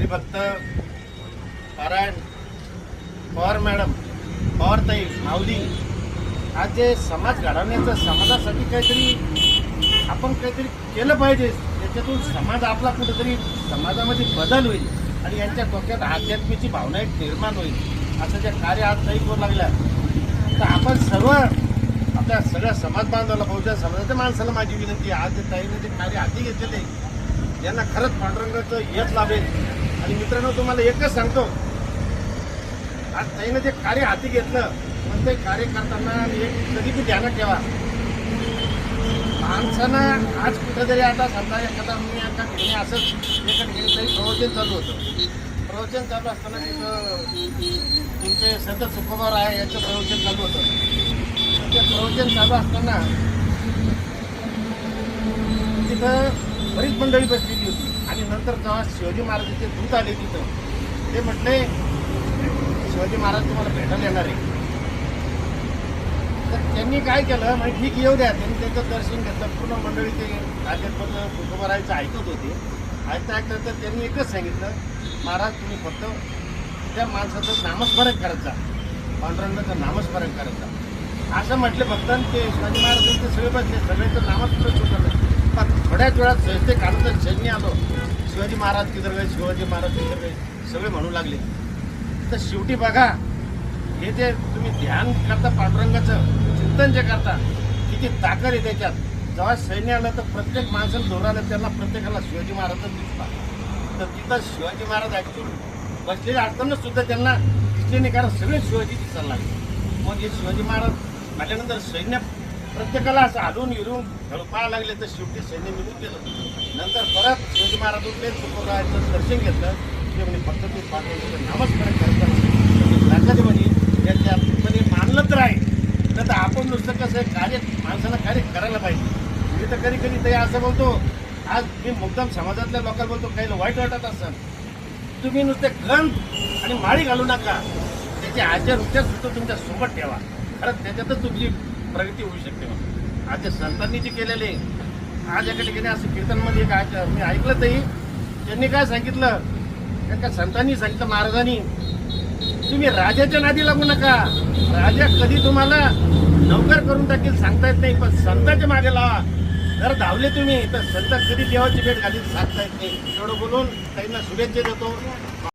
हरिभक्त पारायण पवार मॅडम, पवार ताई, माऊली, आज जे समाज घडवण्याचं, समाजासाठी काहीतरी आपण काहीतरी केलं पाहिजे, त्याच्यातून समाज आपला कुठेतरी समाजामध्ये बदल होईल आणि यांच्या डोक्यात आध्यात्मिकची भावना एक निर्माण होईल असं जे कार्य आज ताई करू लागल्या. तर आपण सर्व आपल्या सगळ्या समाज बांधवाला, बहुजन समाजाच्या माणसाला माझी विनंती आहे, आज जे ताईने जे कार्य हाती घेतलेले यांना खरंच पांडुरंगाचं यश लाभेल. आणि मित्रांनो, तुम्हाला एकच सांगतो, आज ताईनं जे कार्य हाती घेतलं, पण ते कार्य करताना एक कधी बी ध्यानात ठेवा, माणसांना आज कुठेतरी आता समजा एखादा मी एका ठिकाणी असंच एका ठिकाणी तरी प्रवचन चालू होतं. प्रवचन चालू असताना तिथं तुमचे संत सुखोबार आहे यांचं प्रवचन चालू होतं. ते प्रवचन चालू असताना तिथं बरीच मंडळी बसलेली होती आणि नंतर जेव्हा शिवाजी महाराजांचे दूत आले तिथं, ते म्हटले शिवाजी महाराज तुम्हाला भेटायला येणार आहे. तर त्यांनी काय केलं, म्हणजे ठीक येऊ द्या, त्यांनी त्याचं दर्शन घेतलं. पूर्ण मंडळी ते राजेपद तुकोबारायचं ऐकत होते. ऐकता ऐकता तर त्यांनी एकच सांगितलं, महाराज तुम्ही फक्त त्या माणसाचं नामस्मरण करत जा, पांडुरंगाचं नामस्मरण करत जा असं म्हटले. फक्त ते शिवाजी महाराजांचे सगळे बसले, सगळ्यांचं नामस्मरण सुटलं. पण थोड्याच वेळात सहजते काढून सैन्य आलो, शिवाजी महाराज किधर गए, शिवाजी महाराज किधर गए सगळे म्हणू लागले. तर शेवटी बघा, हे जे तुम्ही ध्यान करता, पांडुरंगाचं चिंतन जे करता, किती ताकद आहे त्याच्यात. जेव्हा सैन्य आलं तर प्रत्येक माणसाला जोर आलं, त्यांना प्रत्येकाला शिवाजी महाराजच दिसला. तर तिथं शिवाजी महाराज ॲक्च्युअल बसलेले असताना सुद्धा त्यांना दिसले नाही, कारण सगळे शिवाजी दिसायला लागले. मग हे शिवाजी महाराज म्हटल्यानंतर सैन्य प्रत्येकाला असं हलवून हिरून पाहायला लागले. तर शेवटी सैन्य निघून गेलं. नंतर परत शिवाजी महाराज उठले, तुकोबारायचं दर्शन घेतलं. ते म्हणजे फक्त ते पांडुरंगाचं नामस्मरण करतात म्हणजे याच्या म्हणजे मानलं तर आहे. तर आपण नुसतं कसं आहे, कार्य माणसाला कार्य करायला पाहिजे. मी तर कधी कधी ते असं बोलतो, आज मी मुद्दाम समाजातल्या लोकांना बोलतो, काही वाईट वाटत असेल, तुम्ही नुसते गण आणि माळी घालू नका, त्याची आचार विचार सुद्धा तुमच्या सोबत ठेवा. खरंच त्याच्यातच तुमची प्रगती होऊ शकते. मग आज संतांनी जे केलेले, आज एका ठिकाणी असं कीर्तनमध्ये काय मी ऐकलं, तरी त्यांनी काय सांगितलं, एका संतांनी सांगितलं, महाराजांनी, तुम्ही राजाच्या नादी लागू नका, राजा कधी तुम्हाला नौकर करून टाकेल सांगता येत नाही, पण संतांच्या मागे लावा. जर धावले तुम्ही तर संत कधी देवाची भेट घालील सांगता येत नाही. एवढं बोलून त्यांना शुभेच्छा देतो.